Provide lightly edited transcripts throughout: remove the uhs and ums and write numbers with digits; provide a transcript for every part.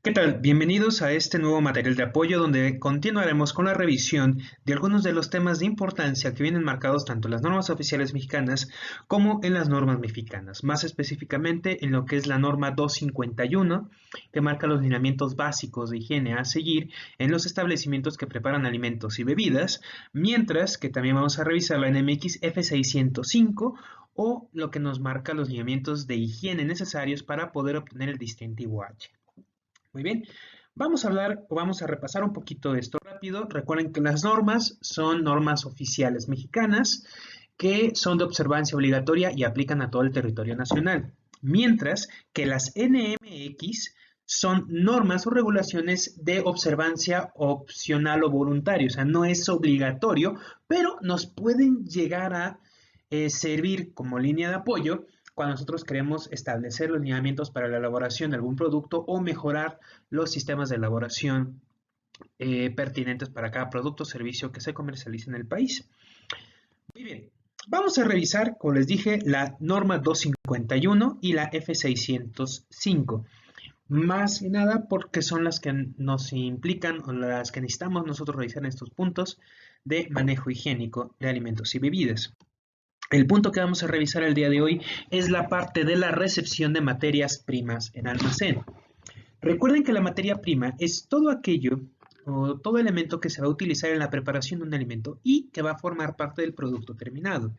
¿Qué tal? Bienvenidos a este nuevo material de apoyo donde continuaremos con la revisión de algunos de los temas de importancia que vienen marcados tanto en las normas oficiales mexicanas como en las normas mexicanas, más específicamente en lo que es la norma 251, que marca los lineamientos básicos de higiene a seguir en los establecimientos que preparan alimentos y bebidas, mientras que también vamos a revisar la NMX F605 o lo que nos marca los lineamientos de higiene necesarios para poder obtener el distintivo H. Muy bien, vamos a hablar o vamos a repasar un poquito de esto rápido. Recuerden que las normas son normas oficiales mexicanas que son de observancia obligatoria y aplican a todo el territorio nacional, mientras que las NMX son normas o regulaciones de observancia opcional o voluntaria, o sea, no es obligatorio, pero nos pueden llegar a servir como línea de apoyo cuando nosotros queremos establecer los lineamientos para la elaboración de algún producto o mejorar los sistemas de elaboración pertinentes para cada producto o servicio que se comercialice en el país. Muy bien, vamos a revisar, como les dije, la norma 251 y la F605. Más que nada porque son las que nos implican o las que necesitamos nosotros revisar en estos puntos de manejo higiénico de alimentos y bebidas. El punto que vamos a revisar el día de hoy es la parte de la recepción de materias primas en almacén. Recuerden que la materia prima es todo aquello o todo elemento que se va a utilizar en la preparación de un alimento y que va a formar parte del producto terminado.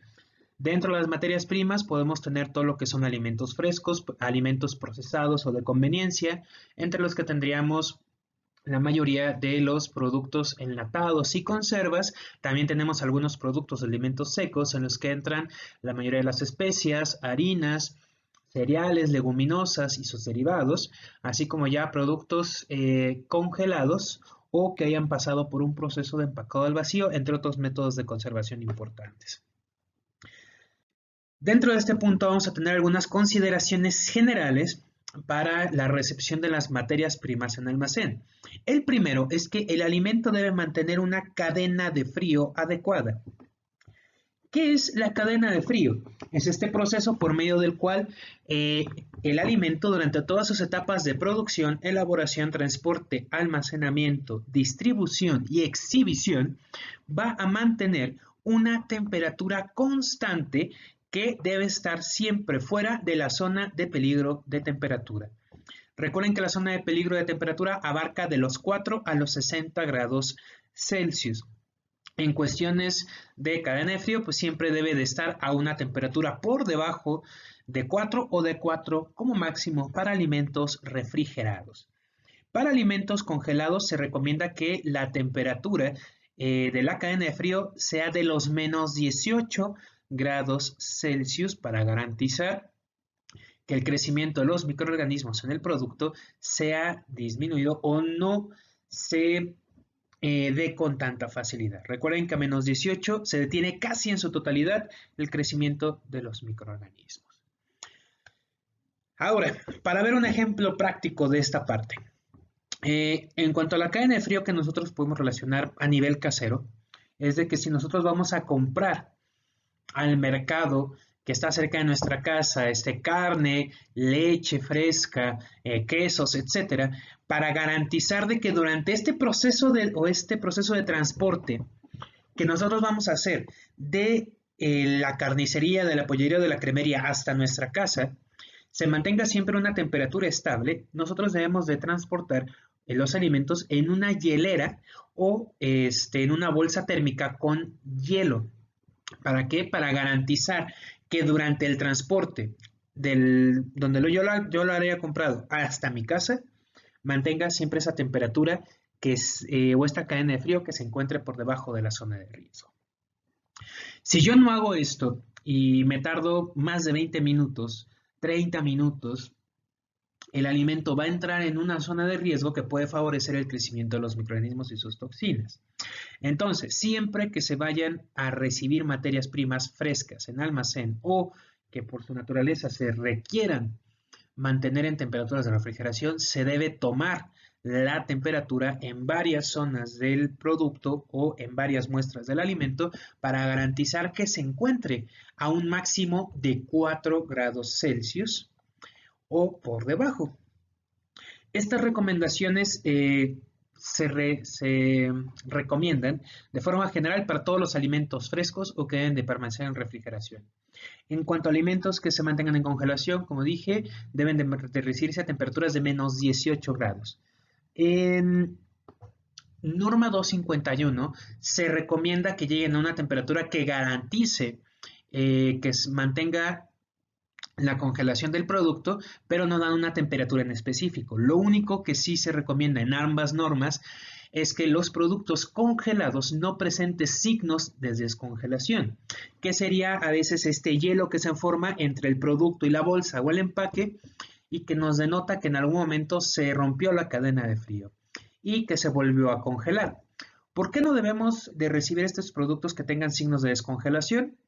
Dentro de las materias primas podemos tener todo lo que son alimentos frescos, alimentos procesados o de conveniencia, entre los que tendríamos la mayoría de los productos enlatados y conservas. También tenemos algunos productos de alimentos secos en los que entran la mayoría de las especias, harinas, cereales, leguminosas y sus derivados, así como ya productos congelados o que hayan pasado por un proceso de empacado al vacío, entre otros métodos de conservación importantes. Dentro de este punto vamos a tener algunas consideraciones generales para la recepción de las materias primas en almacén. El primero es que el alimento debe mantener una cadena de frío adecuada. ¿Qué es la cadena de frío? Es este proceso por medio del cual el alimento durante todas sus etapas de producción, elaboración, transporte, almacenamiento, distribución y exhibición va a mantener una temperatura constante que debe estar siempre fuera de la zona de peligro de temperatura. Recuerden que la zona de peligro de temperatura abarca de los 4 a los 60 grados Celsius. En cuestiones de cadena de frío, pues siempre debe de estar a una temperatura por debajo de 4 o de 4 como máximo para alimentos refrigerados. Para alimentos congelados se recomienda que la temperatura de la cadena de frío sea de los menos 18 grados Celsius para garantizar que el crecimiento de los microorganismos en el producto sea disminuido o no se dé con tanta facilidad. Recuerden que a menos 18 se detiene casi en su totalidad el crecimiento de los microorganismos. Ahora, para ver un ejemplo práctico de esta parte. En cuanto a la cadena de frío que nosotros podemos relacionar a nivel casero, es de que si nosotros vamos a comprar al mercado que está cerca de nuestra casa, carne, leche fresca, quesos, etcétera, para garantizar de que durante este proceso de transporte que nosotros vamos a hacer de la carnicería, de la pollería, de la cremería hasta nuestra casa, se mantenga siempre una temperatura estable, nosotros debemos de transportar los alimentos en una hielera o en una bolsa térmica con hielo. ¿Para qué? Para garantizar que durante el transporte donde yo lo haya comprado hasta mi casa, mantenga siempre esa temperatura o esta cadena de frío que se encuentre por debajo de la zona de riesgo. Si yo no hago esto y me tardo más de 20 minutos, 30 minutos, el alimento va a entrar en una zona de riesgo que puede favorecer el crecimiento de los microorganismos y sus toxinas. Entonces, siempre que se vayan a recibir materias primas frescas en almacén o que por su naturaleza se requieran mantener en temperaturas de refrigeración, se debe tomar la temperatura en varias zonas del producto o en varias muestras del alimento para garantizar que se encuentre a un máximo de 4 grados Celsius o por debajo. Estas recomendaciones se recomiendan de forma general para todos los alimentos frescos o que deben de permanecer en refrigeración. En cuanto a alimentos que se mantengan en congelación, como dije, deben de recibirse a temperaturas de menos 18 grados. En norma 251 se recomienda que lleguen a una temperatura que garantice que se mantenga la congelación del producto, pero no dan una temperatura en específico. Lo único que sí se recomienda en ambas normas es que los productos congelados no presenten signos de descongelación, que sería a veces este hielo que se forma entre el producto y la bolsa o el empaque y que nos denota que en algún momento se rompió la cadena de frío y que se volvió a congelar. ¿Por qué no debemos de recibir estos productos que tengan signos de descongelación?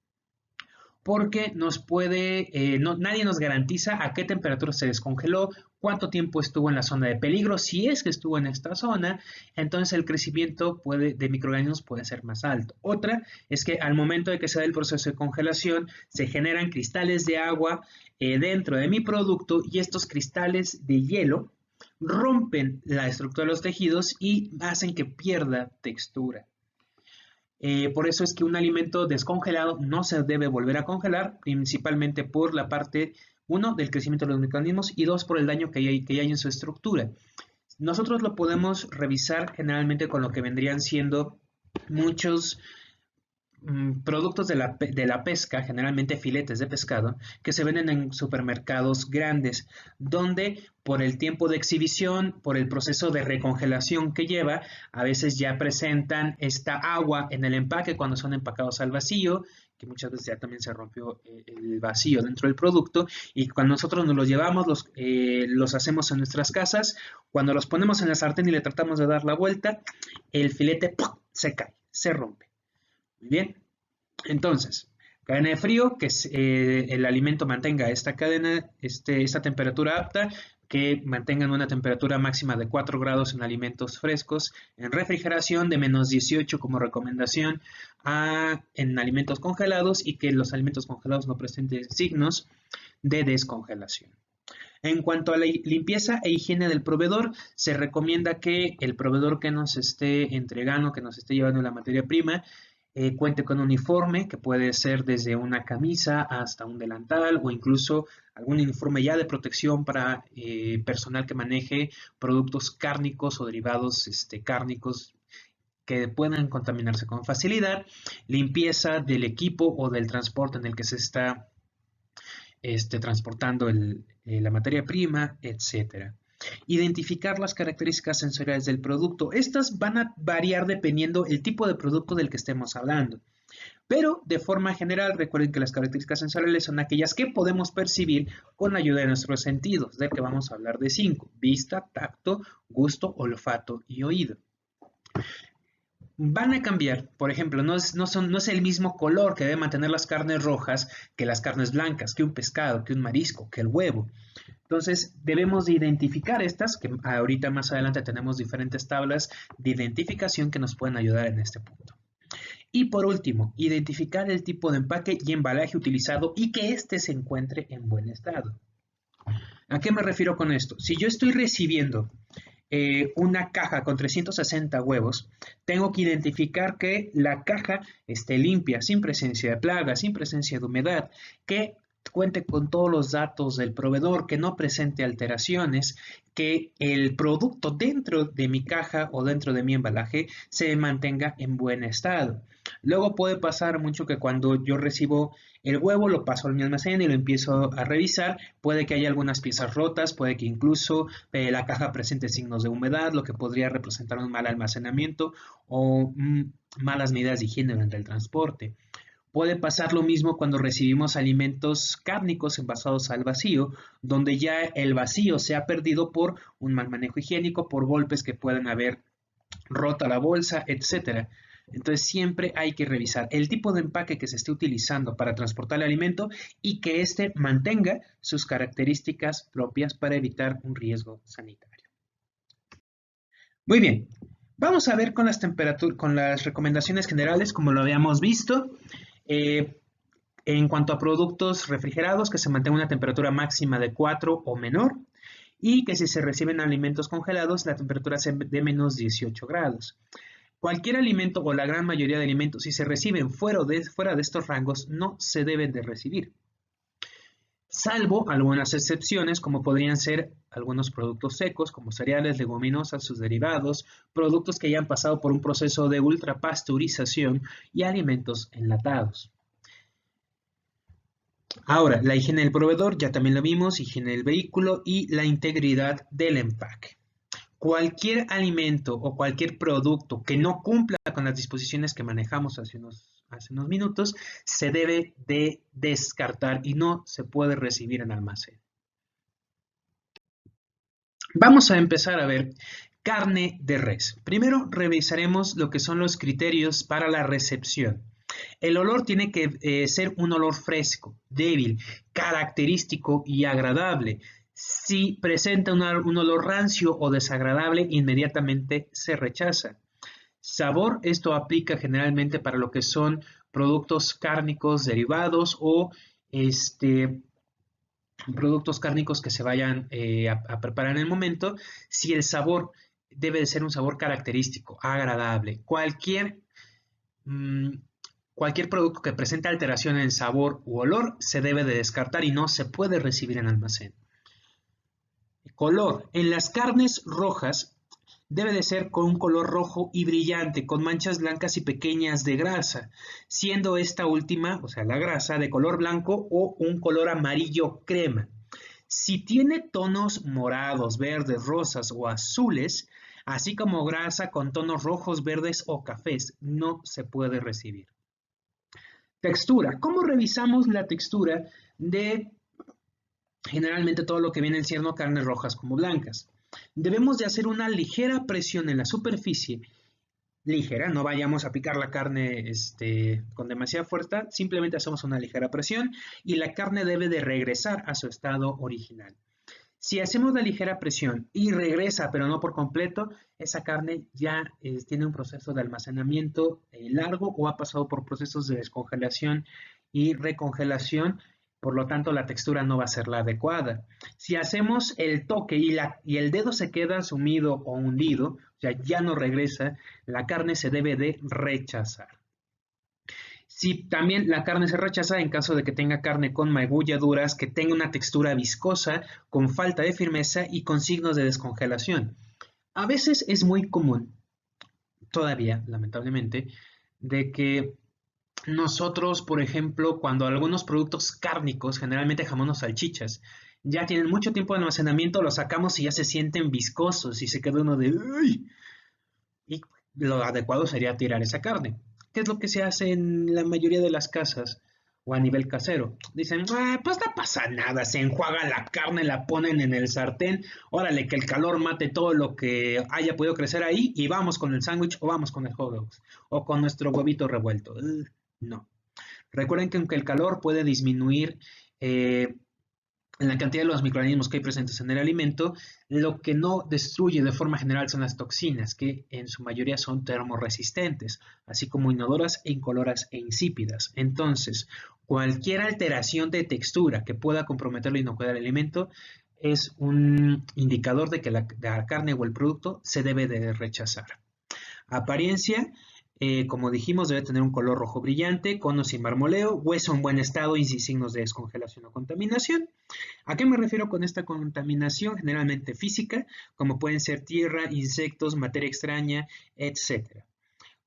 Porque nadie nos garantiza a qué temperatura se descongeló, cuánto tiempo estuvo en la zona de peligro, si es que estuvo en esta zona, entonces el crecimiento de microorganismos puede ser más alto. Otra es que al momento de que se da el proceso de congelación, se generan cristales de agua dentro de mi producto y estos cristales de hielo rompen la estructura de los tejidos y hacen que pierda textura. Por eso es que un alimento descongelado no se debe volver a congelar, principalmente por la parte, uno, del crecimiento de los microorganismos y dos, por el daño que hay en su estructura. Nosotros lo podemos revisar generalmente con lo que vendrían siendo muchos productos de la pesca, generalmente filetes de pescado, que se venden en supermercados grandes, donde por el tiempo de exhibición, por el proceso de recongelación que lleva, a veces ya presentan esta agua en el empaque cuando son empacados al vacío, que muchas veces ya también se rompió el vacío dentro del producto, y cuando nosotros nos los llevamos, los hacemos en nuestras casas, cuando los ponemos en la sartén y le tratamos de dar la vuelta, el filete ¡pum!, se cae, se rompe. Muy bien, entonces, cadena de frío, que el alimento mantenga esta cadena, esta temperatura apta, que mantengan una temperatura máxima de 4 grados en alimentos frescos, en refrigeración de menos 18 como recomendación en alimentos congelados y que los alimentos congelados no presenten signos de descongelación. En cuanto a la limpieza e higiene del proveedor, se recomienda que el proveedor que nos esté entregando, que nos esté llevando la materia prima, cuente con un uniforme que puede ser desde una camisa hasta un delantal o incluso algún uniforme ya de protección para personal que maneje productos cárnicos o derivados cárnicos que puedan contaminarse con facilidad, limpieza del equipo o del transporte en el que se está transportando la materia prima, etcétera. Identificar las características sensoriales del producto. Estas van a variar dependiendo del tipo de producto del que estemos hablando. Pero de forma general, recuerden que las características sensoriales son aquellas que podemos percibir con ayuda de nuestros sentidos, de que vamos a hablar de 5: vista, tacto, gusto, olfato y oído. Van a cambiar, por ejemplo, no es el mismo color que deben mantener las carnes rojas que las carnes blancas, que un pescado, que un marisco, que el huevo. Entonces, debemos de identificar estas, que ahorita más adelante tenemos diferentes tablas de identificación que nos pueden ayudar en este punto. Y por último, identificar el tipo de empaque y embalaje utilizado y que éste se encuentre en buen estado. ¿A qué me refiero con esto? Si yo estoy recibiendo una caja con 360 huevos, tengo que identificar que la caja esté limpia, sin presencia de plagas, sin presencia de humedad, que cuente con todos los datos del proveedor, que no presente alteraciones, que el producto dentro de mi caja o dentro de mi embalaje se mantenga en buen estado. Luego puede pasar mucho que cuando yo recibo el huevo, lo paso a mi almacén y lo empiezo a revisar, puede que haya algunas piezas rotas, puede que incluso la caja presente signos de humedad, lo que podría representar un mal almacenamiento o malas medidas de higiene durante el transporte. Puede pasar lo mismo cuando recibimos alimentos cárnicos envasados al vacío, donde ya el vacío se ha perdido por un mal manejo higiénico, por golpes que pueden haber rota la bolsa, etc. Entonces siempre hay que revisar el tipo de empaque que se esté utilizando para transportar el alimento y que éste mantenga sus características propias para evitar un riesgo sanitario. Muy bien, vamos a ver con las recomendaciones generales, como lo habíamos visto. En cuanto a productos refrigerados, que se mantenga una temperatura máxima de 4 o menor, y que si se reciben alimentos congelados, la temperatura sea de menos 18 grados. Cualquier alimento o la gran mayoría de alimentos, si se reciben fuera de estos rangos, no se deben de recibir, salvo algunas excepciones, como podrían ser algunos productos secos, como cereales, leguminosas, sus derivados, productos que hayan pasado por un proceso de ultrapasteurización y alimentos enlatados. Ahora, la higiene del proveedor, ya también lo vimos, higiene del vehículo y la integridad del empaque. Cualquier alimento o cualquier producto que no cumpla con las disposiciones que manejamos hace unos minutos, se debe de descartar y no se puede recibir en almacén. Vamos a empezar a ver carne de res. Primero revisaremos lo que son los criterios para la recepción. El olor tiene que ser un olor fresco, débil, característico y agradable. Si presenta un olor rancio o desagradable, inmediatamente se rechaza. Sabor, esto aplica generalmente para lo que son productos cárnicos derivados o productos cárnicos que se vayan a preparar en el momento. Si el sabor debe de ser un sabor característico, agradable, cualquier producto que presente alteración en sabor u olor se debe de descartar y no se puede recibir en almacén. Color. En las carnes rojas debe de ser con un color rojo y brillante, con manchas blancas y pequeñas de grasa, siendo esta última, o sea, la grasa, de color blanco o un color amarillo crema. Si tiene tonos morados, verdes, rosas o azules, así como grasa con tonos rojos, verdes o cafés, no se puede recibir. Textura. ¿Cómo revisamos la textura de generalmente todo lo que viene siendo carnes rojas como blancas? Debemos de hacer una ligera presión en la superficie, ligera, no vayamos a picar la carne con demasiada fuerza, simplemente hacemos una ligera presión y la carne debe de regresar a su estado original. Si hacemos la ligera presión y regresa, pero no por completo, esa carne ya tiene un proceso de almacenamiento largo o ha pasado por procesos de descongelación y recongelación, por lo tanto la textura no va a ser la adecuada. Si hacemos el toque y el dedo se queda sumido o hundido, o sea, ya no regresa, la carne se debe de rechazar. Si también la carne se rechaza en caso de que tenga carne con magulladuras, que tenga una textura viscosa, con falta de firmeza y con signos de descongelación. A veces es muy común, todavía, lamentablemente, de que nosotros, por ejemplo, cuando algunos productos cárnicos, generalmente jamón o salchichas, ya tienen mucho tiempo de almacenamiento, los sacamos y ya se sienten viscosos y se queda uno de ¡uy! Y lo adecuado sería tirar esa carne. ¿Qué es lo que se hace en la mayoría de las casas o a nivel casero? Dicen, pues no pasa nada, se enjuaga la carne, la ponen en el sartén, órale, que el calor mate todo lo que haya podido crecer ahí y vamos con el sándwich o vamos con el hot dogs o con nuestro huevito revuelto. No. Recuerden que aunque el calor puede disminuir en la cantidad de los microorganismos que hay presentes en el alimento, lo que no destruye de forma general son las toxinas, que en su mayoría son termorresistentes, así como inodoras, incoloras e insípidas. Entonces, cualquier alteración de textura que pueda comprometer la inocuidad del alimento es un indicador de que la carne o el producto se debe de rechazar. Apariencia. Como dijimos, debe tener un color rojo brillante, con o sin marmoleo, hueso en buen estado y sin signos de descongelación o contaminación. ¿A qué me refiero con esta contaminación? Generalmente física, como pueden ser tierra, insectos, materia extraña, etc.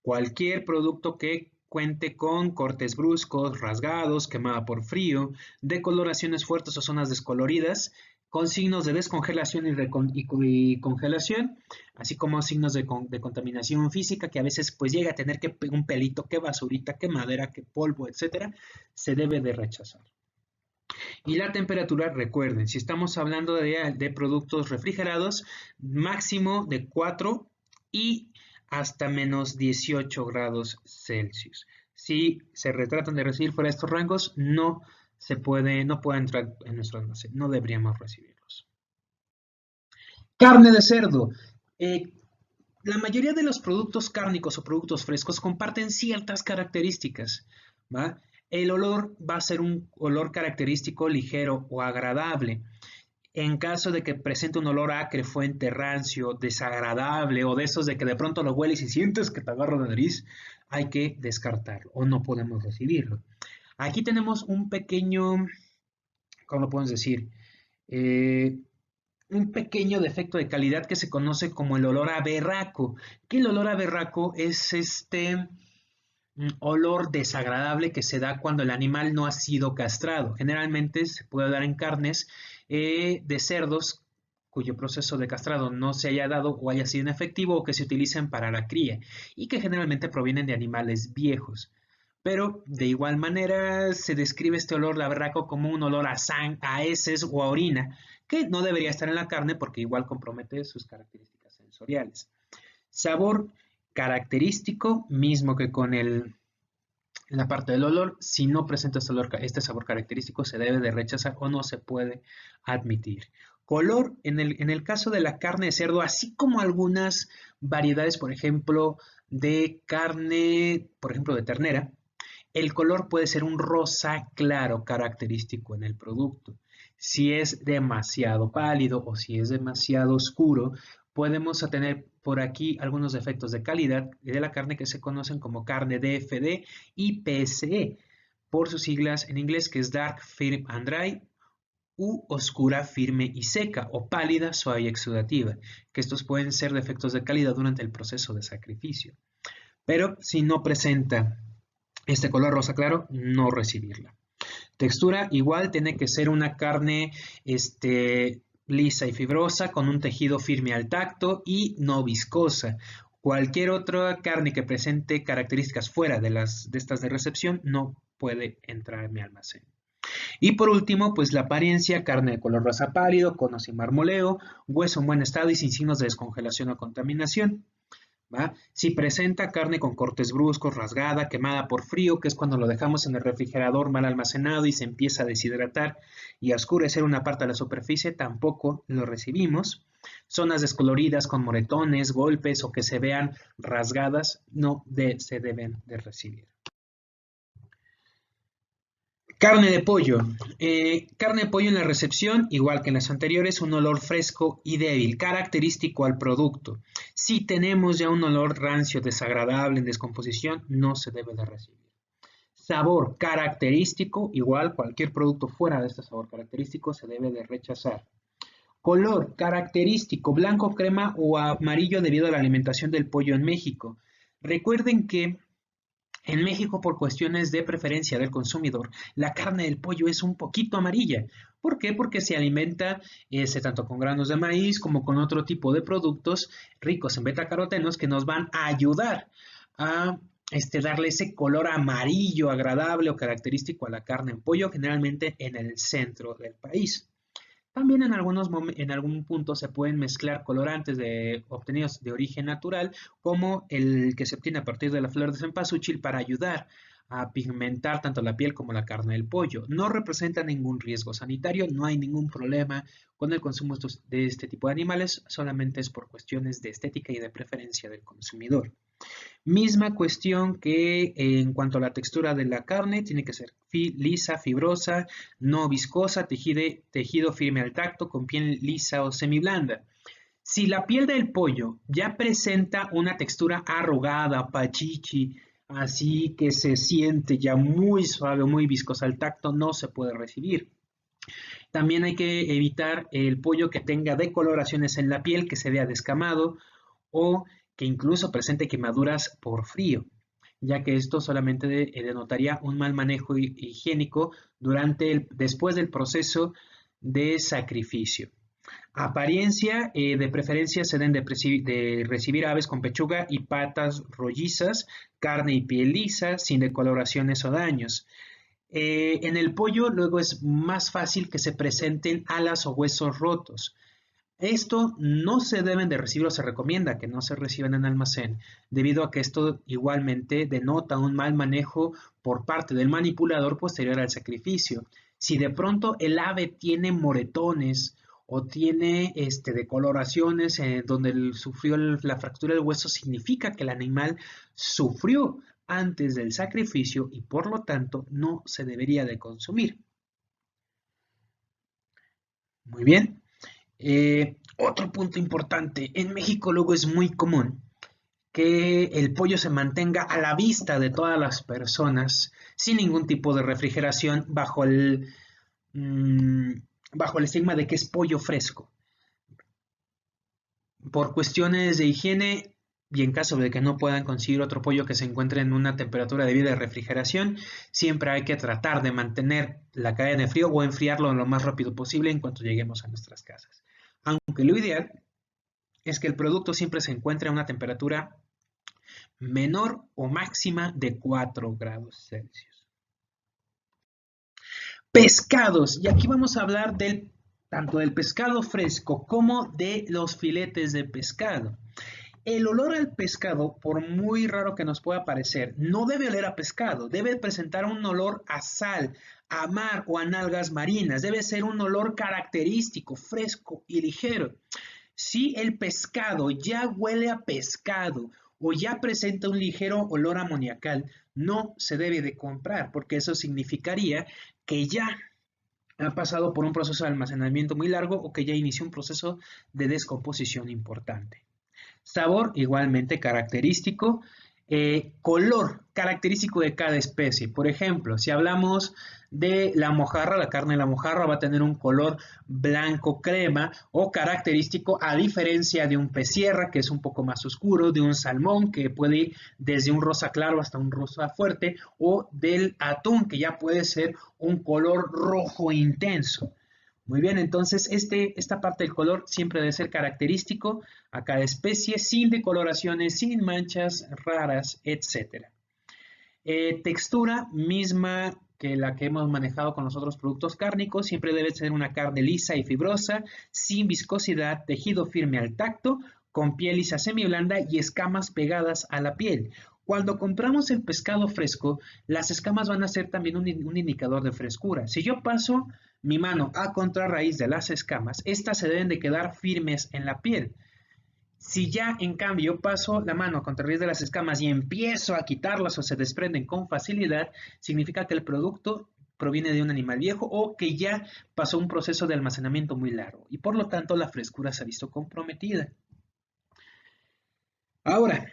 Cualquier producto que cuente con cortes bruscos, rasgados, quemada por frío, decoloraciones fuertes o zonas descoloridas, con signos de descongelación y congelación, así como signos de contaminación física, que a veces pues llega a tener que un pelito, que basurita, que madera, que polvo, etcétera, se debe de rechazar. Y la temperatura, recuerden, si estamos hablando de productos refrigerados, máximo de 4 y hasta menos 18 grados Celsius. Si se tratan de recibir fuera de estos rangos, no puede entrar en nuestro almacén, no deberíamos recibirlos. Carne de cerdo. La mayoría de los productos cárnicos o productos frescos comparten ciertas características, ¿va? El olor va a ser un olor característico ligero o agradable. En caso de que presente un olor acre, fuerte, rancio, desagradable o de esos de que de pronto lo hueles y sientes que te agarra la nariz, hay que descartarlo o no podemos recibirlo. Aquí tenemos un pequeño, ¿cómo lo podemos decir? Eh, un pequeño defecto de calidad que se conoce como el olor a berraco. Que el olor a berraco es este olor desagradable que se da cuando el animal no ha sido castrado. Generalmente se puede dar en carnes de cerdos cuyo proceso de castrado no se haya dado o haya sido inefectivo o que se utilicen para la cría y que generalmente provienen de animales viejos. Pero de igual manera se describe este olor labraco como un olor a heces o a orina, que no debería estar en la carne porque igual compromete sus características sensoriales. Sabor característico, mismo que con la parte del olor, si no presenta este sabor característico se debe de rechazar o no se puede admitir. Color, en el caso de la carne de cerdo, así como algunas variedades, por ejemplo, de carne, por ejemplo, de ternera, el color puede ser un rosa claro característico en el producto. Si es demasiado pálido o si es demasiado oscuro, podemos tener por aquí algunos defectos de calidad de la carne que se conocen como carne DFD y PSE, por sus siglas en inglés que es Dark, Firm and Dry u oscura, firme y seca o pálida, suave y exudativa, que estos pueden ser defectos de calidad durante el proceso de sacrificio. Pero si no presenta este color rosa claro, no recibirla. Textura igual tiene que ser una carne lisa y fibrosa con un tejido firme al tacto y no viscosa. Cualquier otra carne que presente características fuera de estas de recepción no puede entrar en mi almacén. Y por último, pues la apariencia, carne de color rosa pálido, cono sin marmoleo, hueso en buen estado y sin signos de descongelación o contaminación. ¿Va? Si presenta carne con cortes bruscos, rasgada, quemada por frío, que es cuando lo dejamos en el refrigerador mal almacenado y se empieza a deshidratar y a oscurecer una parte de la superficie, tampoco lo recibimos. Zonas descoloridas con moretones, golpes o que se vean rasgadas, se deben de recibir. Carne de pollo. Carne de pollo en la recepción, igual que en las anteriores, un olor fresco y débil, característico al producto. Si tenemos ya un olor rancio, desagradable, en descomposición, no se debe de recibir. Sabor característico, igual cualquier producto fuera de este sabor característico se debe de rechazar. Color característico, blanco, crema o amarillo debido a la alimentación del pollo en México. Recuerden que en México, por cuestiones de preferencia del consumidor, la carne del pollo es un poquito amarilla. ¿Por qué? Porque se alimenta tanto con granos de maíz como con otro tipo de productos ricos en betacarotenos que nos van a ayudar a darle ese color amarillo agradable o característico a la carne en pollo, generalmente en el centro del país. También en algún punto se pueden mezclar colorantes obtenidos de origen natural, como el que se obtiene a partir de la flor de cempasúchil para ayudar a pigmentar tanto la piel como la carne del pollo. No representa ningún riesgo sanitario, no hay ningún problema con el consumo de este tipo de animales, solamente es por cuestiones de estética y de preferencia del consumidor. Misma cuestión que en cuanto a la textura de la carne, tiene que ser lisa, fibrosa, no viscosa, tejido firme al tacto, con piel lisa o semiblanda. Si la piel del pollo ya presenta una textura arrugada, pachichi, así que se siente ya muy suave, muy viscosa al tacto, no se puede recibir. También hay que evitar el pollo que tenga decoloraciones en la piel, que se vea descamado o que incluso presente quemaduras por frío, ya que esto solamente denotaría un mal manejo higiénico después del proceso de sacrificio. Apariencia, de preferencia se deben de recibir aves con pechuga y patas rollizas, carne y piel lisa, sin decoloraciones o daños. En el pollo luego es más fácil que se presenten alas o huesos rotos. Esto no se deben de recibir o se recomienda que no se reciban en almacén, debido a que esto igualmente denota un mal manejo por parte del manipulador posterior al sacrificio. Si de pronto el ave tiene moretones o tiene decoloraciones donde sufrió la fractura del hueso, significa que el animal sufrió antes del sacrificio y por lo tanto no se debería de consumir. Muy bien. Otro punto importante, en México luego es muy común que el pollo se mantenga a la vista de todas las personas sin ningún tipo de refrigeración mm, bajo el estigma de que es pollo fresco. Por cuestiones de higiene y en caso de que no puedan conseguir otro pollo que se encuentre en una temperatura debida de refrigeración, siempre hay que tratar de mantener la cadena de frío o enfriarlo lo más rápido posible en cuanto lleguemos a nuestras casas. Aunque lo ideal es que el producto siempre se encuentre a una temperatura menor o máxima de 4 grados Celsius. Pescados, y aquí vamos a hablar tanto del pescado fresco como de los filetes de pescado. El olor al pescado, por muy raro que nos pueda parecer, no debe oler a pescado, debe presentar un olor a sal, a mar o a algas marinas, debe ser un olor característico, fresco y ligero. Si el pescado ya huele a pescado o ya presenta un ligero olor amoniacal, no se debe de comprar porque eso significaría que ya ha pasado por un proceso de almacenamiento muy largo o que ya inició un proceso de descomposición importante. Sabor igualmente característico. Color característico de cada especie. Por ejemplo, si hablamos de la mojarra, la carne de la mojarra va a tener un color blanco crema o característico a diferencia de un pez sierra que es un poco más oscuro, de un salmón que puede ir desde un rosa claro hasta un rosa fuerte o del atún que ya puede ser un color rojo intenso. Muy bien, entonces esta parte del color siempre debe ser característico a cada especie, sin decoloraciones, sin manchas raras, etc. Textura misma que la que hemos manejado con los otros productos cárnicos, siempre debe ser una carne lisa y fibrosa, sin viscosidad, tejido firme al tacto, con piel lisa semiblanda y escamas pegadas a la piel. Cuando compramos el pescado fresco, las escamas van a ser también un indicador de frescura. Si yo paso mi mano a contrarraíz de las escamas, estas se deben de quedar firmes en la piel. Si ya en cambio paso la mano a contrarraíz de las escamas y empiezo a quitarlas o se desprenden con facilidad, significa que el producto proviene de un animal viejo o que ya pasó un proceso de almacenamiento muy largo y por lo tanto la frescura se ha visto comprometida. Ahora,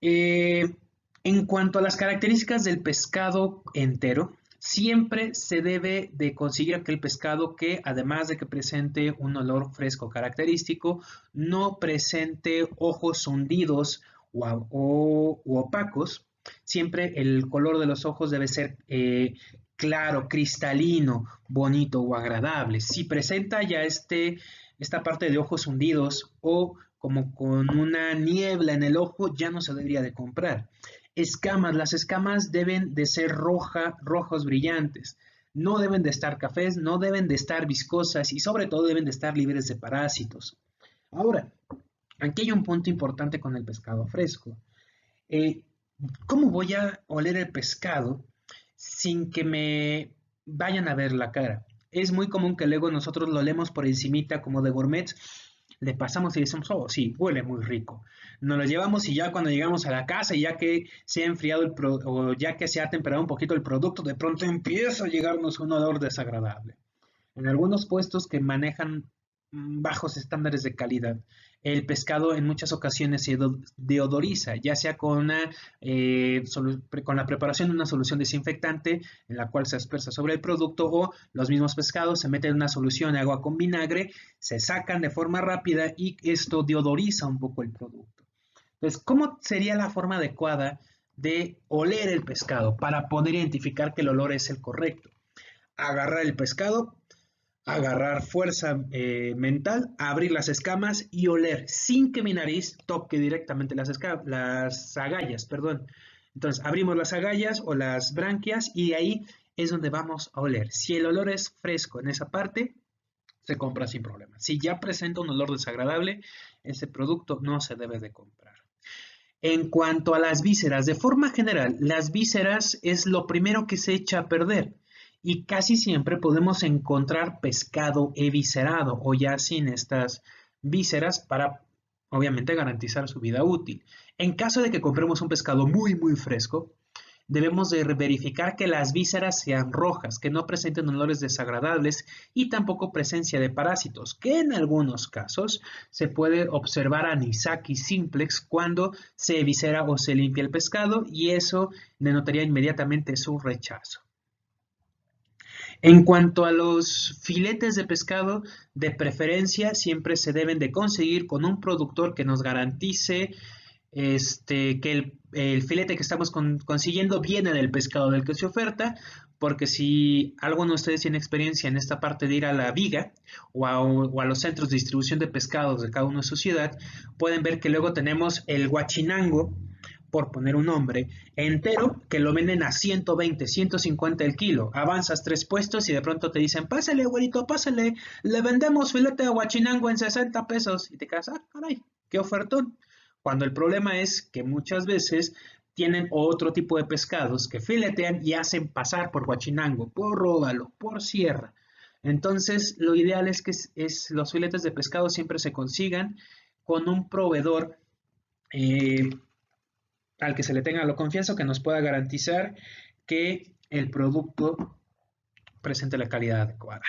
en cuanto a las características del pescado entero, siempre se debe de conseguir aquel pescado que, además de que presente un olor fresco característico, no presente ojos hundidos o opacos. Siempre el color de los ojos debe ser claro, cristalino, bonito o agradable. Si presenta ya esta parte de ojos hundidos o como con una niebla en el ojo, ya no se debería de comprar. Escamas, las escamas deben de ser rojos brillantes, no deben de estar cafés, no deben de estar viscosas y sobre todo deben de estar libres de parásitos. Ahora, aquí hay un punto importante con el pescado fresco. ¿Cómo voy a oler el pescado sin que me vayan a ver la cara? Es muy común que luego nosotros lo olemos por encimita como de gourmet, le pasamos y decimos, oh, sí, huele muy rico. Nos lo llevamos y ya cuando llegamos a la casa, ya que se ha enfriado o ya que se ha temperado un poquito el producto, de pronto empieza a llegarnos un olor desagradable. En algunos puestos que manejan bajos estándares de calidad, el pescado en muchas ocasiones se deodoriza, ya sea con la preparación de una solución desinfectante en la cual se aspersa sobre el producto o los mismos pescados se meten en una solución de agua con vinagre, se sacan de forma rápida y esto deodoriza un poco el producto. Entonces, ¿cómo sería la forma adecuada de oler el pescado para poder identificar que el olor es el correcto? Agarrar el pescado, agarrar fuerza mental, abrir las escamas y oler sin que mi nariz toque directamente las agallas, perdón. Entonces abrimos las agallas o las branquias y ahí es donde vamos a oler. Si el olor es fresco en esa parte, se compra sin problema. Si ya presenta un olor desagradable, ese producto no se debe de comprar. En cuanto a las vísceras, de forma general, las vísceras es lo primero que se echa a perder y casi siempre podemos encontrar pescado eviscerado o ya sin estas vísceras para obviamente garantizar su vida útil. En caso de que compremos un pescado muy fresco, debemos de verificar que las vísceras sean rojas, que no presenten olores desagradables y tampoco presencia de parásitos, que en algunos casos se puede observar anisakis simplex cuando se eviscera o se limpia el pescado y eso denotaría inmediatamente su rechazo. En cuanto a los filetes de pescado, de preferencia siempre se deben de conseguir con un productor que nos garantice que el filete que estamos consiguiendo viene del pescado del que se oferta, porque si alguno de ustedes tiene experiencia en esta parte de ir a la viga o a los centros de distribución de pescados de cada uno de su ciudad, pueden ver que luego tenemos el guachinango, por poner un nombre, entero, que lo venden a 120, 150 el kilo. Avanzas 3 puestos y de pronto te dicen, pásale, güerito, pásale, le vendemos filete de guachinango en 60 pesos. Y te quedas, ah, caray, qué ofertón. Cuando el problema es que muchas veces tienen otro tipo de pescados que filetean y hacen pasar por guachinango, por róbalo, por sierra. Entonces, lo ideal es que los filetes de pescado siempre se consigan con un proveedor al que se le tenga la confianza, que nos pueda garantizar que el producto presente la calidad adecuada.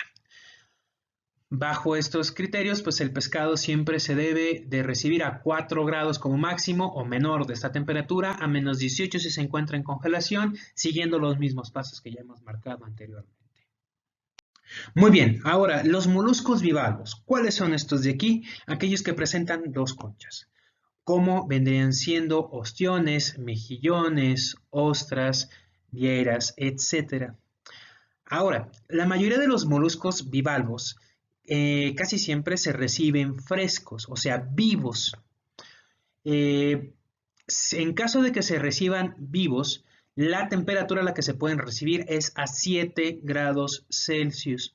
Bajo estos criterios, pues el pescado siempre se debe de recibir a 4 grados como máximo o menor de esta temperatura, a menos 18 si se encuentra en congelación, siguiendo los mismos pasos que ya hemos marcado anteriormente. Muy bien, ahora los moluscos bivalvos. ¿Cuáles son estos de aquí? Aquellos que presentan 2 conchas. Como vendrían siendo ostiones, mejillones, ostras, vieiras, etc. Ahora, la mayoría de los moluscos bivalvos casi siempre se reciben frescos, o sea, vivos. En caso de que se reciban vivos, la temperatura a la que se pueden recibir es a 7 grados Celsius.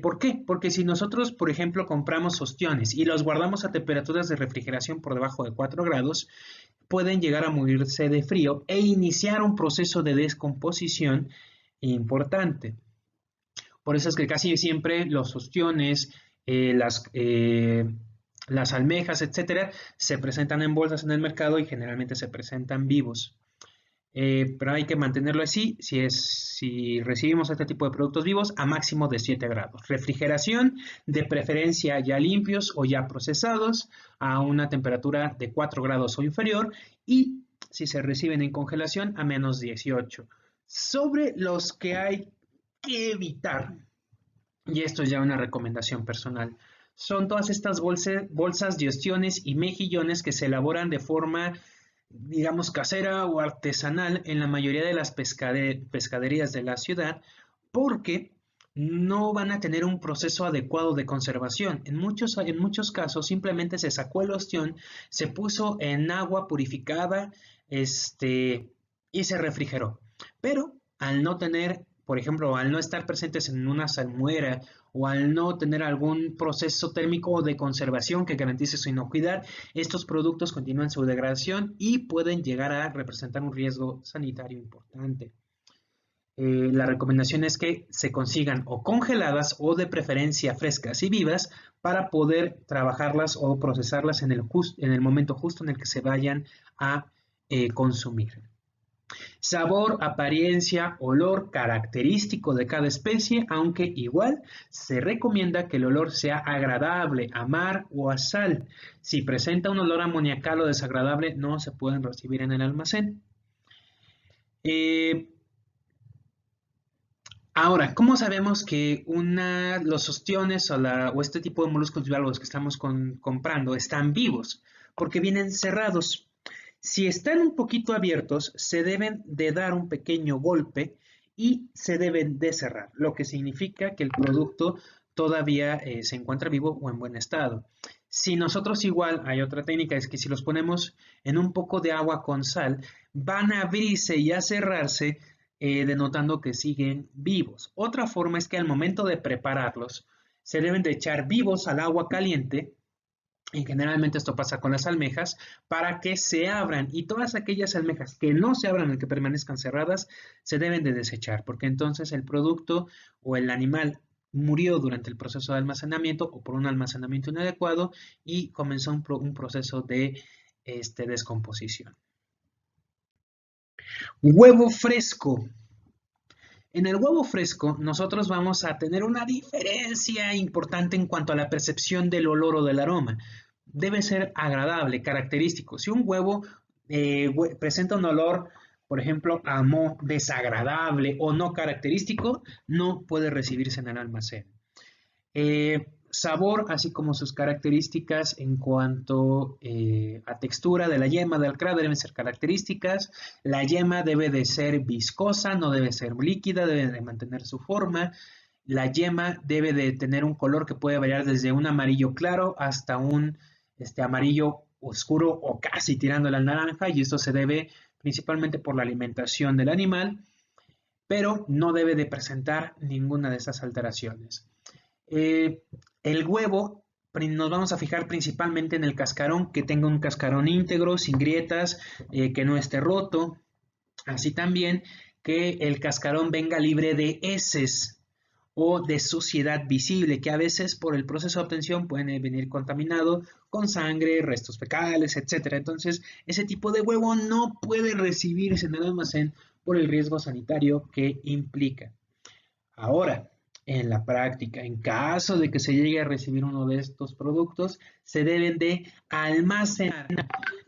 ¿Por qué? Porque si nosotros, por ejemplo, compramos ostiones y los guardamos a temperaturas de refrigeración por debajo de 4 grados, pueden llegar a morirse de frío e iniciar un proceso de descomposición importante. Por eso es que casi siempre los ostiones, las almejas, etcétera, se presentan en bolsas en el mercado y generalmente se presentan vivos. Pero hay que mantenerlo así si recibimos este tipo de productos vivos a máximo de 7 grados. Refrigeración, de preferencia ya limpios o ya procesados a una temperatura de 4 grados o inferior y si se reciben en congelación a menos 18. Sobre los que hay que evitar, y esto es ya una recomendación personal, son todas estas bolsas de ostiones y mejillones que se elaboran de forma, digamos, casera o artesanal en la mayoría de las pescaderías de la ciudad, porque no van a tener un proceso adecuado de conservación. En muchos casos simplemente se sacó el ostión, se puso en agua purificada, y se refrigeró. Pero al no tener, por ejemplo, al no estar presentes en una salmuera o al no tener algún proceso térmico de conservación que garantice su inocuidad, estos productos continúan su degradación y pueden llegar a representar un riesgo sanitario importante. La recomendación es que se consigan o congeladas o de preferencia frescas y vivas para poder trabajarlas o procesarlas en el momento justo en el que se vayan a consumir. Sabor, apariencia, olor característico de cada especie, aunque igual se recomienda que el olor sea agradable a mar o a sal. Si presenta un olor amoniacal o desagradable, no se pueden recibir en el almacén. Ahora, ¿cómo sabemos que los ostiones o este tipo de moluscos bivalvos que estamos comprando están vivos? Porque vienen cerrados. Si están un poquito abiertos, se deben de dar un pequeño golpe y se deben de cerrar, lo que significa que el producto todavía se encuentra vivo o en buen estado. Si nosotros igual, hay otra técnica, es que si los ponemos en un poco de agua con sal, van a abrirse y a cerrarse, denotando que siguen vivos. Otra forma es que al momento de prepararlos, se deben de echar vivos al agua caliente, y generalmente esto pasa con las almejas, para que se abran, y todas aquellas almejas que no se abran y que permanezcan cerradas, se deben de desechar, porque entonces el producto o el animal murió durante el proceso de almacenamiento o por un almacenamiento inadecuado y comenzó un proceso de descomposición. Huevo fresco. En el huevo fresco, nosotros vamos a tener una diferencia importante en cuanto a la percepción del olor o del aroma. Debe ser agradable, característico. Si un huevo presenta un olor, por ejemplo, a moho desagradable o no característico, no puede recibirse en el almacén. Sabor, así como sus características en cuanto a textura de la yema del alcra deben ser características. La yema debe de ser viscosa, no debe ser líquida, debe de mantener su forma. La yema debe de tener un color que puede variar desde un amarillo claro hasta un amarillo oscuro o casi tirándole al naranja, y esto se debe principalmente por la alimentación del animal, pero no debe de presentar ninguna de esas alteraciones. El huevo, nos vamos a fijar principalmente en el cascarón, que tenga un cascarón íntegro, sin grietas, que no esté roto. Así también que el cascarón venga libre de heces o de suciedad visible, que a veces por el proceso de obtención pueden venir contaminado con sangre, restos fecales, etc. Entonces, ese tipo de huevo no puede recibirse en el almacén por el riesgo sanitario que implica. Ahora, en la práctica, en caso de que se llegue a recibir uno de estos productos, se deben de almacenar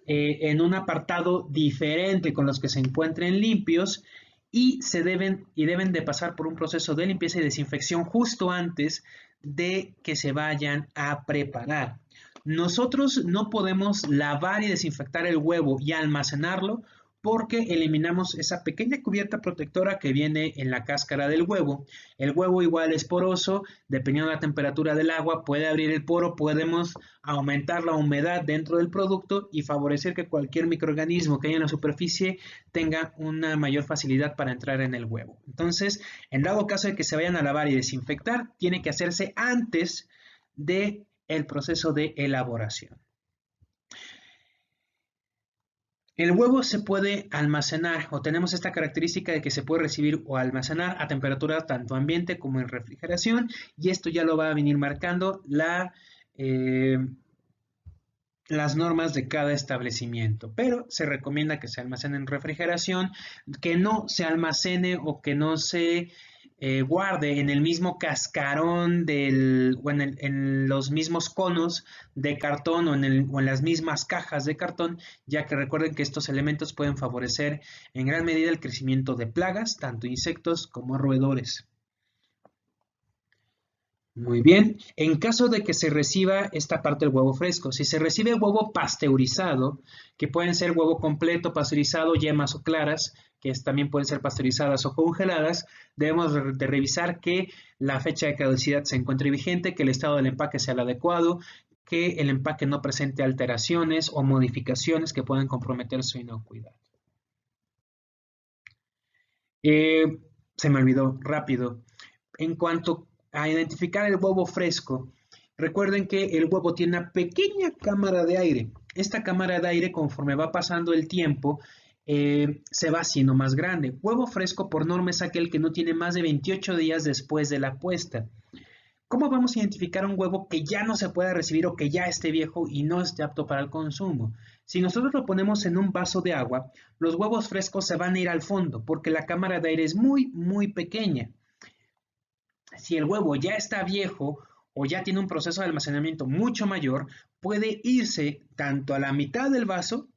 en un apartado diferente con los que se encuentren limpios, y deben de pasar por un proceso de limpieza y desinfección justo antes de que se vayan a preparar. Nosotros no podemos lavar y desinfectar el huevo y almacenarlo, porque eliminamos esa pequeña cubierta protectora que viene en la cáscara del huevo. El huevo igual es poroso, dependiendo de la temperatura del agua, puede abrir el poro, podemos aumentar la humedad dentro del producto y favorecer que cualquier microorganismo que haya en la superficie tenga una mayor facilidad para entrar en el huevo. Entonces, en dado caso de que se vayan a lavar y desinfectar, tiene que hacerse antes del proceso de elaboración. El huevo se puede almacenar, o tenemos esta característica de que se puede recibir o almacenar a temperatura tanto ambiente como en refrigeración, y esto ya lo va a venir marcando las normas de cada establecimiento, pero se recomienda que se almacene en refrigeración, que no se almacene o que no se guarde en el mismo cascarón o en los mismos conos de cartón o en las mismas cajas de cartón, ya que recuerden que estos elementos pueden favorecer en gran medida el crecimiento de plagas, tanto insectos como roedores. Muy bien, en caso de que se reciba esta parte del huevo fresco, si se recibe huevo pasteurizado, que pueden ser huevo completo, pasteurizado, yemas o claras, que también pueden ser pasteurizadas o congeladas, debemos de revisar que la fecha de caducidad se encuentre vigente, que el estado del empaque sea el adecuado, que el empaque no presente alteraciones o modificaciones que puedan comprometer su inocuidad. Se me olvidó, rápido. En cuanto a identificar el huevo fresco, recuerden que el huevo tiene una pequeña cámara de aire. Esta cámara de aire, conforme va pasando el tiempo, se va haciendo más grande. Huevo fresco por norma es aquel que no tiene más de 28 días después de la puesta. ¿Cómo vamos a identificar un huevo que ya no se pueda recibir o que ya esté viejo y no esté apto para el consumo? Si nosotros lo ponemos en un vaso de agua, los huevos frescos se van a ir al fondo porque la cámara de aire es muy, muy pequeña. Si el huevo ya está viejo o ya tiene un proceso de almacenamiento mucho mayor, puede irse tanto a la mitad del vaso,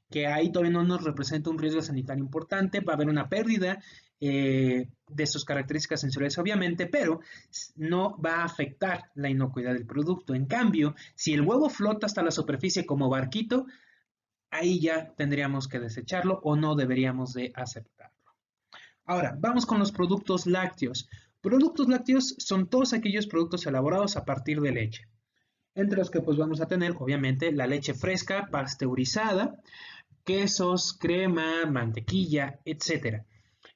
que ahí todavía no nos representa un riesgo sanitario importante, va a haber una pérdida de sus características sensoriales obviamente, pero no va a afectar la inocuidad del producto. En cambio, si el huevo flota hasta la superficie como barquito, ahí ya tendríamos que desecharlo o no deberíamos de aceptarlo. Ahora, vamos con los productos lácteos. Productos lácteos son todos aquellos productos elaborados a partir de leche, entre los que pues vamos a tener obviamente la leche fresca, pasteurizada, quesos, crema, mantequilla, etc.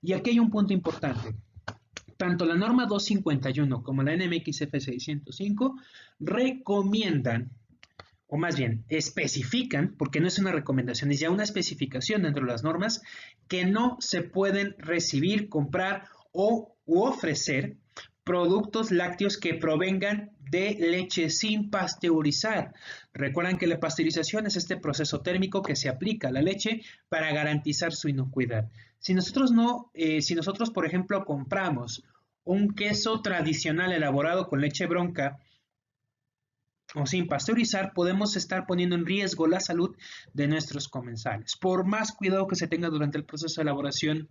Y aquí hay un punto importante. Tanto la norma 251 como la NMXF 605 recomiendan, o más bien especifican, porque no es una recomendación, es ya una especificación dentro de las normas, que no se pueden recibir, comprar u ofrecer productos lácteos que provengan de leche sin pasteurizar. Recuerdan que la pasteurización es este proceso térmico que se aplica a la leche para garantizar su inocuidad. Si nosotros, por ejemplo, compramos un queso tradicional elaborado con leche bronca o sin pasteurizar, podemos estar poniendo en riesgo la salud de nuestros comensales. Por más cuidado que se tenga durante el proceso de elaboración,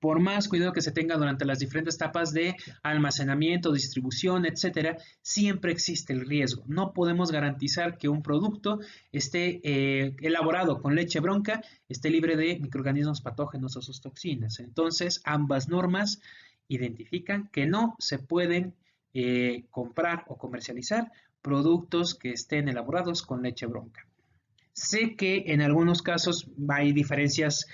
por más cuidado que se tenga durante las diferentes etapas de almacenamiento, distribución, etcétera, siempre existe el riesgo. No podemos garantizar que un producto esté elaborado con leche bronca, esté libre de microorganismos patógenos o sus toxinas. Entonces, ambas normas identifican que no se pueden comprar o comercializar productos que estén elaborados con leche bronca. Sé que en algunos casos hay diferencias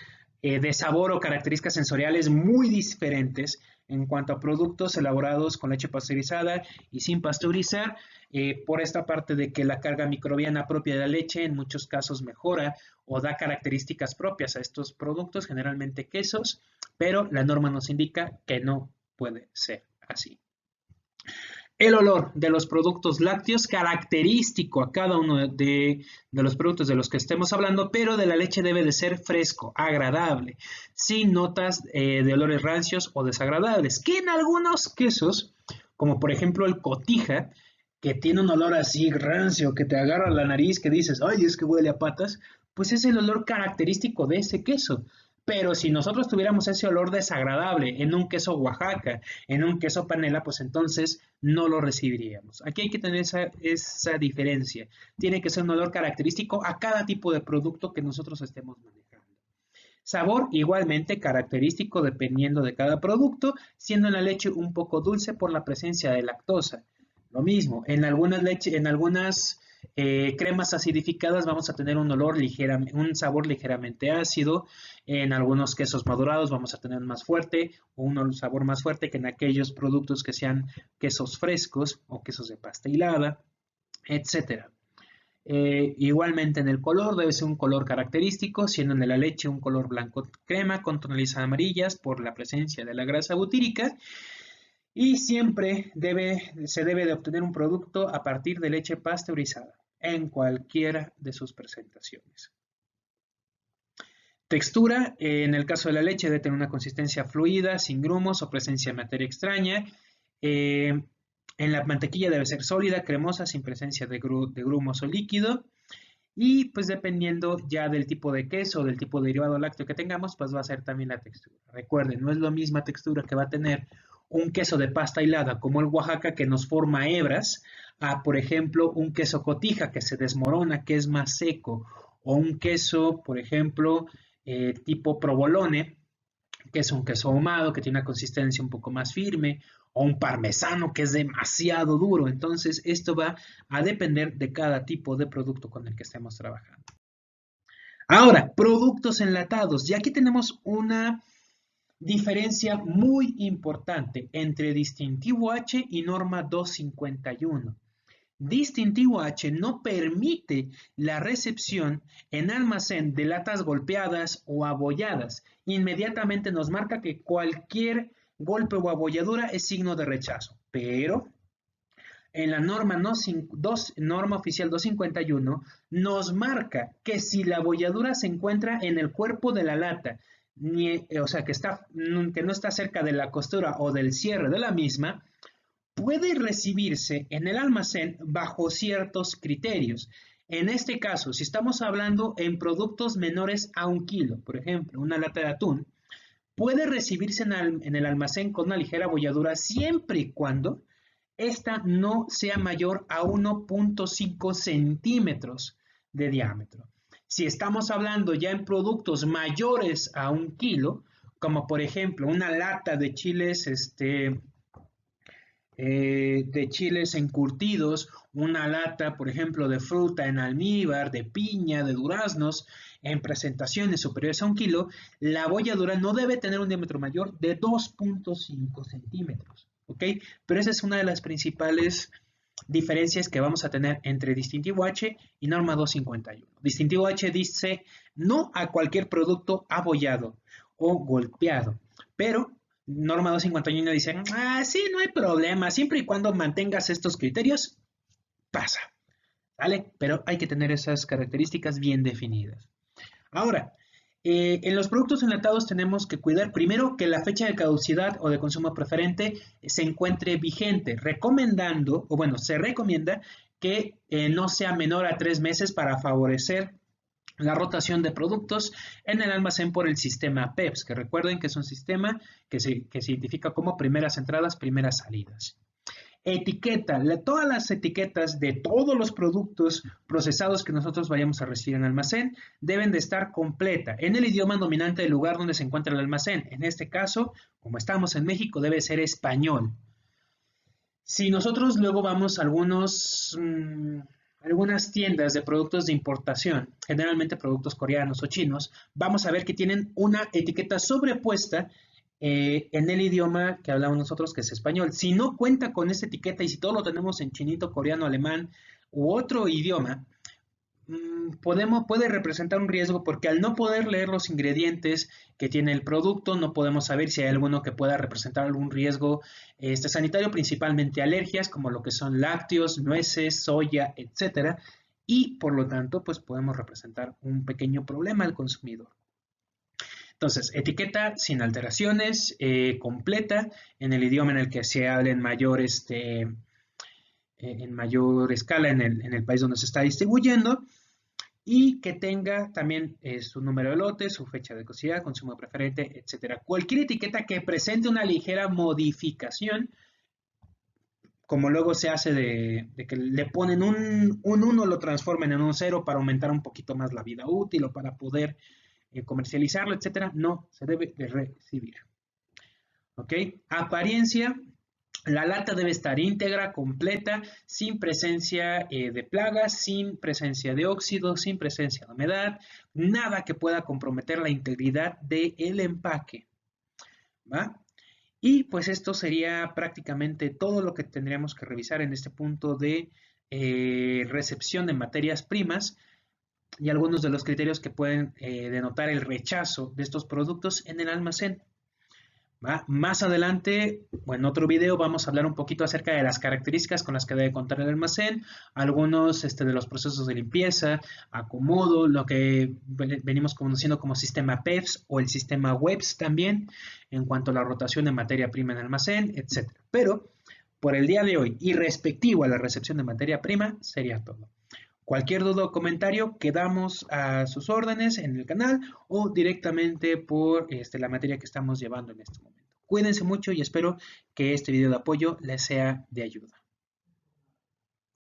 de sabor o características sensoriales muy diferentes en cuanto a productos elaborados con leche pasteurizada y sin pasteurizar, por esta parte de que la carga microbiana propia de la leche en muchos casos mejora o da características propias a estos productos, generalmente quesos, pero la norma nos indica que no puede ser así. El olor de los productos lácteos, característico a cada uno de los productos de los que estemos hablando, pero de la leche debe de ser fresco, agradable, sin notas de olores rancios o desagradables, que en algunos quesos, como por ejemplo el cotija, que tiene un olor así rancio, que te agarra la nariz, que dices, ay, es que huele a patas, pues es el olor característico de ese queso. Pero si nosotros tuviéramos ese olor desagradable en un queso Oaxaca, en un queso panela, pues entonces no lo recibiríamos. Aquí hay que tener esa diferencia. Tiene que ser un olor característico a cada tipo de producto que nosotros estemos manejando. Sabor igualmente característico dependiendo de cada producto, siendo la leche un poco dulce por la presencia de lactosa. Lo mismo, en algunas cremas acidificadas vamos a tener un sabor ligeramente ácido. En algunos quesos madurados vamos a tener más fuerte o un sabor más fuerte que en aquellos productos que sean quesos frescos o quesos de pasta hilada, etc. Igualmente en el color debe ser un color característico, siendo en la leche un color blanco crema con tonalidades amarillas por la presencia de la grasa butírica. Y siempre se debe de obtener un producto a partir de leche pasteurizada en cualquiera de sus presentaciones. Textura, en el caso de la leche debe tener una consistencia fluida, sin grumos o presencia de materia extraña. En la mantequilla debe ser sólida, cremosa, sin presencia de grumos o líquido. Y pues dependiendo ya del tipo de queso o del tipo de derivado lácteo que tengamos, pues va a ser también la textura. Recuerden, no es la misma textura que va a tener un queso de pasta hilada como el Oaxaca que nos forma hebras, a por ejemplo un queso cotija que se desmorona, que es más seco, o un queso, por ejemplo, tipo provolone, que es un queso ahumado que tiene una consistencia un poco más firme, o un parmesano que es demasiado duro. Entonces, esto va a depender de cada tipo de producto con el que estemos trabajando. Ahora, productos enlatados. Y aquí tenemos una diferencia muy importante entre distintivo H y norma 251. Distintivo H no permite la recepción en almacén de latas golpeadas o abolladas. Inmediatamente nos marca que cualquier golpe o abolladura es signo de rechazo. Pero en la norma oficial 251 nos marca que si la abolladura se encuentra en el cuerpo de la lata, o sea, que no está cerca de la costura o del cierre de la misma, puede recibirse en el almacén bajo ciertos criterios. En este caso, si estamos hablando en productos menores a 1 kilo, por ejemplo, una lata de atún, puede recibirse en el almacén con una ligera abolladura siempre y cuando esta no sea mayor a 1.5 centímetros de diámetro. Si estamos hablando ya en productos mayores a 1 kilo, como por ejemplo una lata de chiles encurtidos, una lata, por ejemplo, de fruta en almíbar, de piña, de duraznos, en presentaciones superiores a 1 kilo, la abolladura no debe tener un diámetro mayor de 2.5 centímetros, ¿ok? Pero esa es una de las principales diferencias que vamos a tener entre distintivo H y norma 251. Distintivo H dice no a cualquier producto abollado o golpeado, pero Norma 251 dice, sí, no hay problema, siempre y cuando mantengas estos criterios, pasa, ¿vale? Pero hay que tener esas características bien definidas. Ahora, en los productos enlatados tenemos que cuidar primero que la fecha de caducidad o de consumo preferente se encuentre vigente, recomendando, o bueno, se recomienda que no sea menor a 3 meses para favorecer la rotación de productos en el almacén por el sistema PEPS, que recuerden que es un sistema que se identifica como primeras entradas, primeras salidas. Etiqueta, todas las etiquetas de todos los productos procesados que nosotros vayamos a recibir en el almacén deben de estar completa en el idioma dominante del lugar donde se encuentra el almacén. En este caso, como estamos en México, debe ser español. Si nosotros luego vamos a algunas tiendas de productos de importación, generalmente productos coreanos o chinos, vamos a ver que tienen una etiqueta sobrepuesta en el idioma que hablamos nosotros, que es español. Si no cuenta con esta etiqueta y si todo lo tenemos en chinito, coreano, alemán u otro idioma, puede representar un riesgo porque al no poder leer los ingredientes que tiene el producto, no podemos saber si hay alguno que pueda representar algún riesgo sanitario, principalmente alergias, como lo que son lácteos, nueces, soya, etcétera, y por lo tanto, pues podemos representar un pequeño problema al consumidor. Entonces, etiqueta sin alteraciones, completa, en el idioma en el que se hable en mayor escala en el país donde se está distribuyendo, y que tenga también su número de lote, su fecha de caducidad, consumo preferente, etcétera. Cualquier etiqueta que presente una ligera modificación, como luego se hace de que le ponen un 1, lo transformen en un 0 para aumentar un poquito más la vida útil o para poder comercializarlo, etcétera, no se debe de recibir. ¿Ok? Apariencia. La lata debe estar íntegra, completa, sin presencia de plagas, sin presencia de óxido, sin presencia de humedad, nada que pueda comprometer la integridad del empaque. ¿Va? Y pues esto sería prácticamente todo lo que tendríamos que revisar en este punto de recepción de materias primas y algunos de los criterios que pueden denotar el rechazo de estos productos en el almacén. ¿Va? Más adelante, o en otro video, vamos a hablar un poquito acerca de las características con las que debe contar el almacén, algunos de los procesos de limpieza, acomodo, lo que venimos conociendo como sistema PEFS o el sistema WEBS también, en cuanto a la rotación de materia prima en el almacén, etc. Pero, por el día de hoy, y respectivo a la recepción de materia prima, sería todo. Cualquier duda o comentario, quedamos a sus órdenes en el canal o directamente por la materia que estamos llevando en este momento. Cuídense mucho y espero que este video de apoyo les sea de ayuda.